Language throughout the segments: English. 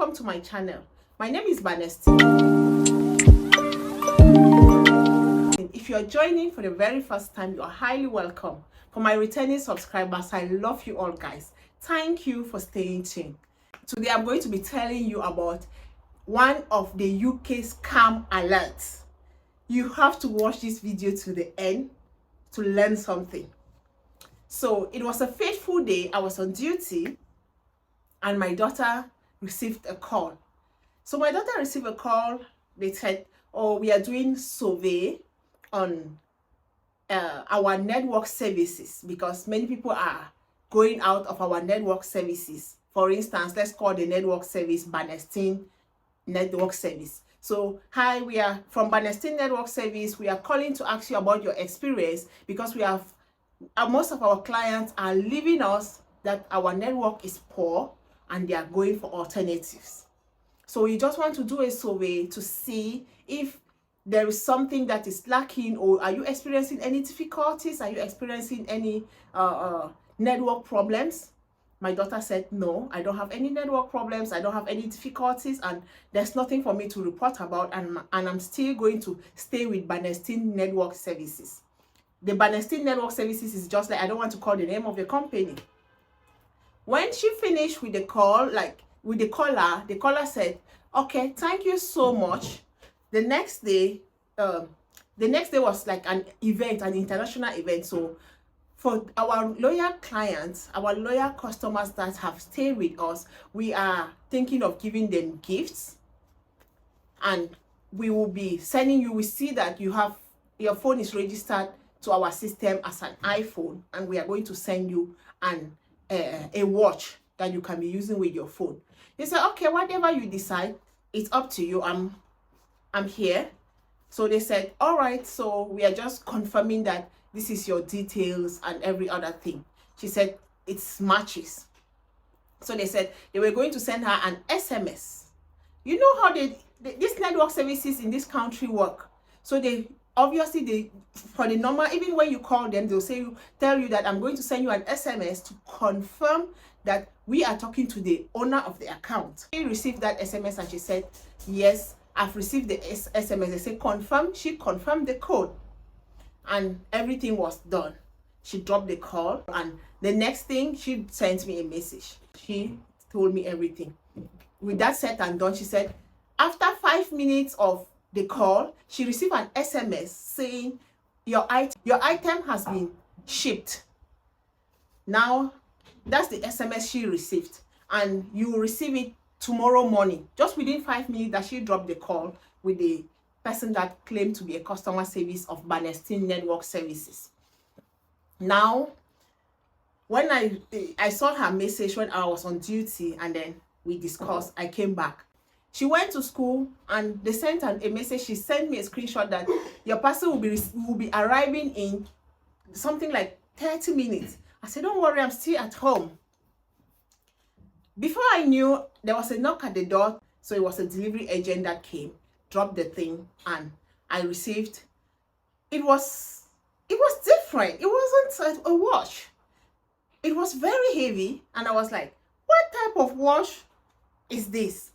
welcome to my channel. My name is Banesti. If you're joining for the very first time, you are highly welcome. For my returning subscribers, I love you all, guys. Thank you for staying tuned. Today I'm going to be telling you about one of the UK scam alerts. You have to watch this video to the end to learn something. So it was a fateful day. I was on duty and my daughter received a call. So my daughter received a call. They said, oh, we are doing survey on our network services because many people are going out of our network services. For instance, let's call the network service Banesti Network Service. So hi, we are from Banesti Network Service. We are calling to ask you about your experience because we have most of our clients are leaving us that our network is poor and they are going for alternatives. So we just want to do a survey to see if there is something that is lacking, or are you experiencing any difficulties? Are you experiencing any network problems? My daughter said, no, I don't have any network problems. I don't have any difficulties, and there's nothing for me to report about. And I'm still going to stay with Banesti Network Services. The Banesti Network Services is just like, I don't want to call the name of the company. When she finished with the call, like with the caller said, okay, thank you so much. The next day was like an event, an international event. So for our loyal clients, our loyal customers that have stayed with us, we are thinking of giving them gifts, and we will be sending you. We see that your phone is registered to our system as an iPhone, and we are going to send you a watch that you can be using with your phone. They said, okay, whatever you decide, it's up to you. I'm here. So they said, all right, so we are just confirming that this is your details and every other thing. She said it matches. So they said they were going to send her an SMS. You know how these network services in this country work. So they obviously, for the normal, even when you call them, they'll tell you that I'm going to send you an SMS to confirm that we are talking to the owner of the account. She received that SMS and she said, yes, I've received the SMS. They said confirm. She confirmed the code and everything was done. She dropped the call, and the next thing, she sent me a message. She told me everything. With that said and done, she said after 5 minutes of the call, she received an SMS saying your item has been shipped. Now that's the SMS she received, and you will receive it tomorrow morning. Just within 5 minutes that she dropped the call with the person that claimed to be a customer service of Banesti Network Services. Now, when I saw her message when I was on duty, and then we discussed, I came back. She went to school and they sent her a message. She sent me a screenshot that your parcel will be arriving in something like 30 minutes. I said, don't worry, I'm still at home. Before I knew, there was a knock at the door. So it was a delivery agent that came, dropped the thing, and I received. It was different. It wasn't a watch. It was very heavy, and I was like, what type of watch is this?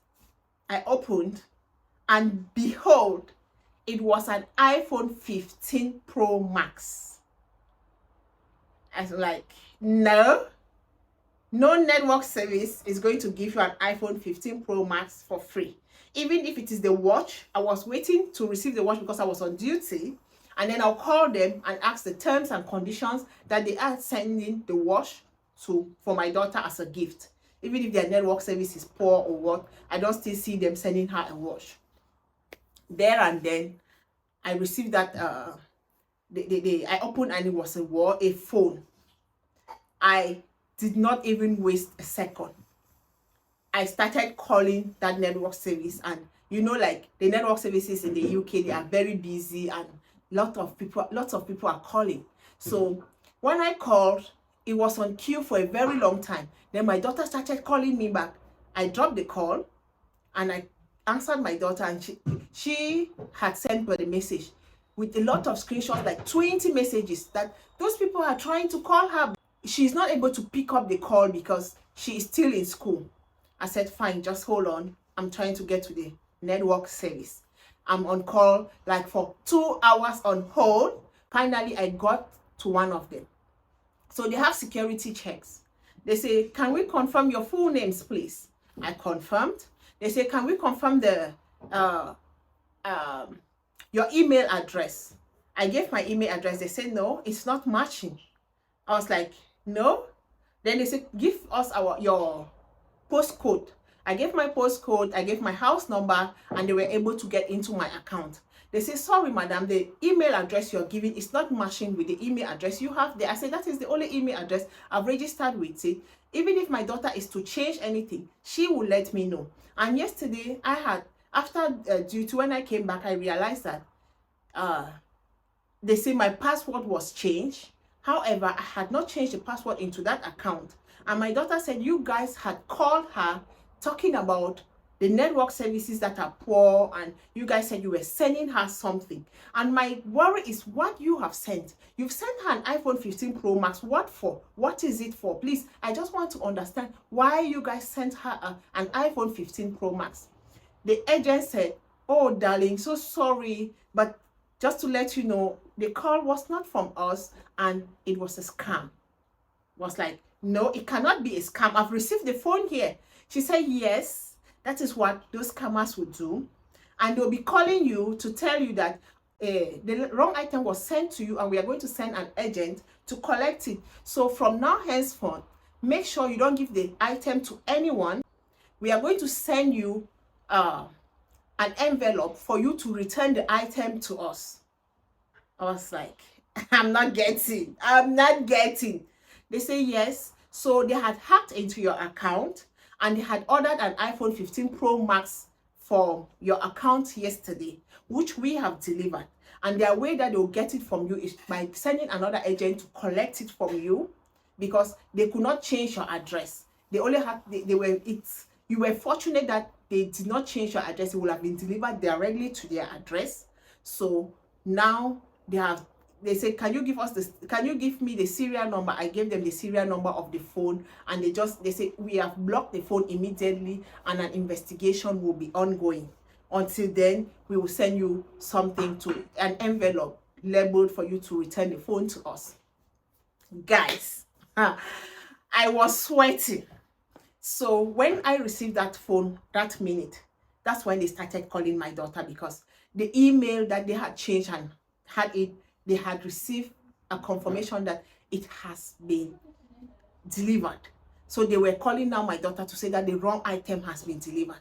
I opened, and behold, it was an iPhone 15 Pro Max. I was like, no network service is going to give you an iPhone 15 Pro Max for free. Even if it is the watch, I was waiting to receive the watch because I was on duty, and then I'll call them and ask the terms and conditions that they are sending the watch for my daughter as a gift. Even if their network service is poor or what, I don't still see them sending her a watch. There and then, I received that, I opened and it was a phone. I did not even waste a second. I started calling that network service, and you know, like the network services in the UK, they are very busy and lots of people are calling. So when I called, it was on queue for a very long time. Then my daughter started calling me back. I dropped the call and I answered my daughter, and she had sent me the message with a lot of screenshots, like 20 messages that those people are trying to call her. She's not able to pick up the call because she is still in school. I said, fine, just hold on. I'm trying to get to the network service. I'm on call like for 2 hours on hold. Finally, I got to one of them. So they have security checks. They say, can we confirm your full names, please? I confirmed. They say, can we confirm the your email address? I gave my email address. They said, no, it's not matching. I was like, no. Then they said, give us your postcode. I gave my postcode, I gave my house number, and they were able to get into my account. They say, sorry, madam, the email address you're giving is not matching with the email address you have there. I said, that is the only email address I've registered with it. Even if my daughter is to change anything, she will let me know. And yesterday, I had, after duty, when I came back, I realized that they say my password was changed. However, I had not changed the password into that account. And my daughter said you guys had called her talking about the network services that are poor, and you guys said you were sending her something. And my worry is what you have sent. You've sent her an iPhone 15 Pro Max. What for? What is it for? Please, I just want to understand why you guys sent her an iPhone 15 Pro Max. The agent said, oh, darling, so sorry, but just to let you know, the call was not from us and it was a scam. Was like, no, it cannot be a scam. I've received the phone here. She said, yes, that is what those scammers would do. And they'll be calling you to tell you that the wrong item was sent to you and we are going to send an agent to collect it. So from now henceforth, make sure you don't give the item to anyone. We are going to send you an envelope for you to return the item to us. I was like, I'm not getting. They say yes. So they had hacked into your account and they had ordered an iPhone 15 Pro Max for your account yesterday, which we have delivered. And their way that they'll get it from you is by sending another agent to collect it from you, because they could not change your address. They only had, you were fortunate that they did not change your address. It would have been delivered directly to their address. So now they say, can you give me the serial number? I gave them the serial number of the phone, and they say we have blocked the phone immediately and an investigation will be ongoing. Until then, we will send you something, to an envelope labeled for you to return the phone to us. Guys, I was sweating. So when I received that phone that minute, that's when they started calling my daughter, because the email that they had changed and they had received a confirmation that it has been delivered. So they were calling now my daughter to say that the wrong item has been delivered.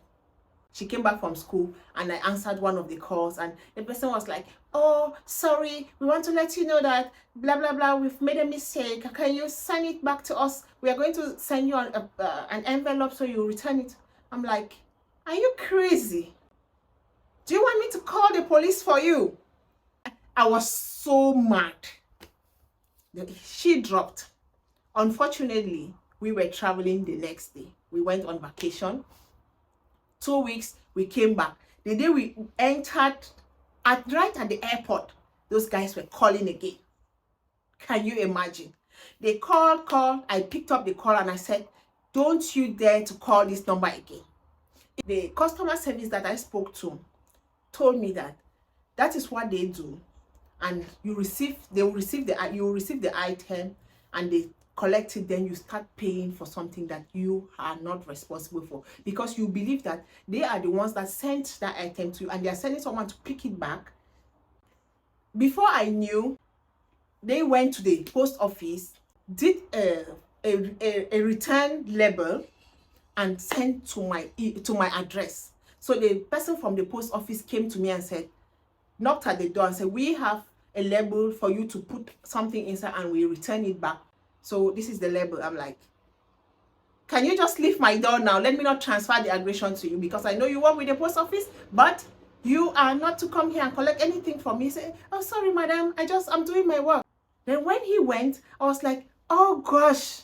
She came back from school and I answered one of the calls, and the person was like, oh, sorry, we want to let you know that blah, blah, blah, we've made a mistake. Can you send it back to us? We are going to send you an envelope so you return it. I'm like, are you crazy? Do you want me to call the police for you? I was so mad. She dropped. Unfortunately, we were traveling the next day. We went on vacation. 2 weeks, we came back. The day we entered, right at the airport, those guys were calling again. Can you imagine? They called. I picked up the call and I said, don't you dare to call this number again. The customer service that I spoke to told me that is what they do, and you will receive the item and they collect it, then you start paying for something that you are not responsible for, because you believe that they are the ones that sent that item to you and they are sending someone to pick it back. Before I knew, they went to the post office, did a return label and sent to my address. So the person from the post office came to me and said, knocked at the door and said, we have a label for you to put something inside and we return it back. So this is the label. I'm like, can you just leave my door now? Let me not transfer the aggression to you, because I know you work with the post office, but you are not to come here and collect anything from me. Say, oh, sorry, madam, I'm doing my work. Then when he went, I was like, oh gosh,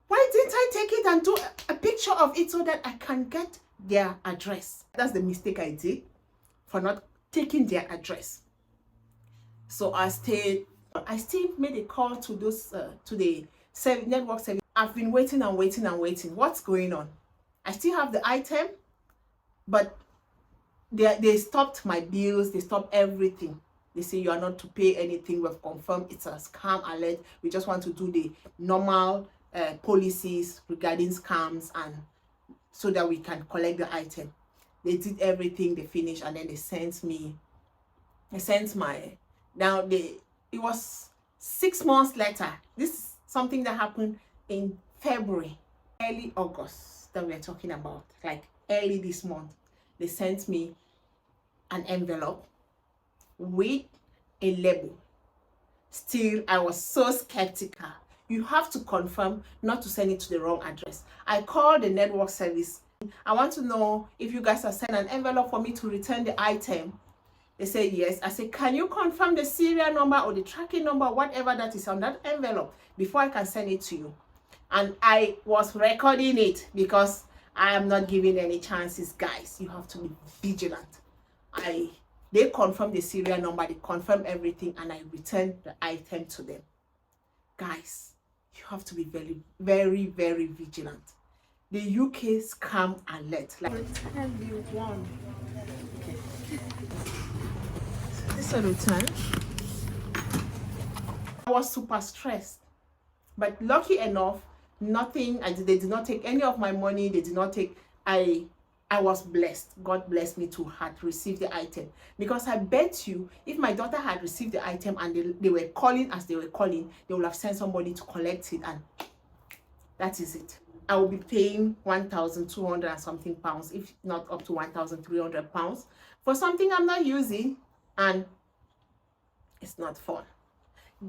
why didn't I take it and do a picture of it so that I can get their address? That's the mistake I did, for not taking their address. So I still made a call to those to the network service. I've been waiting and waiting and waiting. What's going on? I still have the item, but they stopped my bills, they stopped everything. They say you are not to pay anything. We've confirmed it's a scam alert. We just want to do the normal policies regarding scams, and so that we can collect the item. They did everything, they finished, and then they sent my, now it was 6 months later. This is something that happened in February, early August that we're talking about, like early this month. They sent me an envelope with a label. Still, I was so skeptical. You have to confirm not to send it to the wrong address. I called the network service. I want to know if you guys have sent an envelope for me to return the item. They say yes. I say, can you confirm the serial number or the tracking number, whatever that is on that envelope, before I can send it to you? And I was recording it because I am not giving any chances, guys. You have to be vigilant. They confirm the serial number, they confirm everything, and I returned the item to them. Guys, you have to be very, very, very vigilant. The UK scam alert. Like, return you one. Okay. This is return. I was super stressed, but lucky enough, nothing. They did not take any of my money. They did not take. I was blessed. God blessed me to have received the item, because I bet you if my daughter had received the item and they were calling as they were calling, they would have sent somebody to collect it, and that is it. I will be paying 1,200 and something pounds, if not up to 1,300 pounds for something I'm not using, and it's not fun.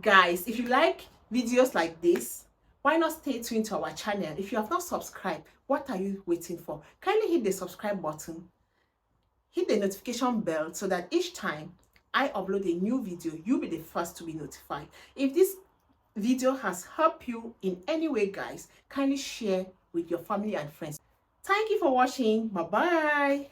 Guys, if you like videos like this, why not stay tuned to our channel? If you have not subscribed, what are you waiting for? Kindly hit the subscribe button, hit the notification bell, so that each time I upload a new video, you'll be the first to be notified. If this video has helped you in any way, guys, kindly share with your family and friends. Thank you for watching. Bye bye.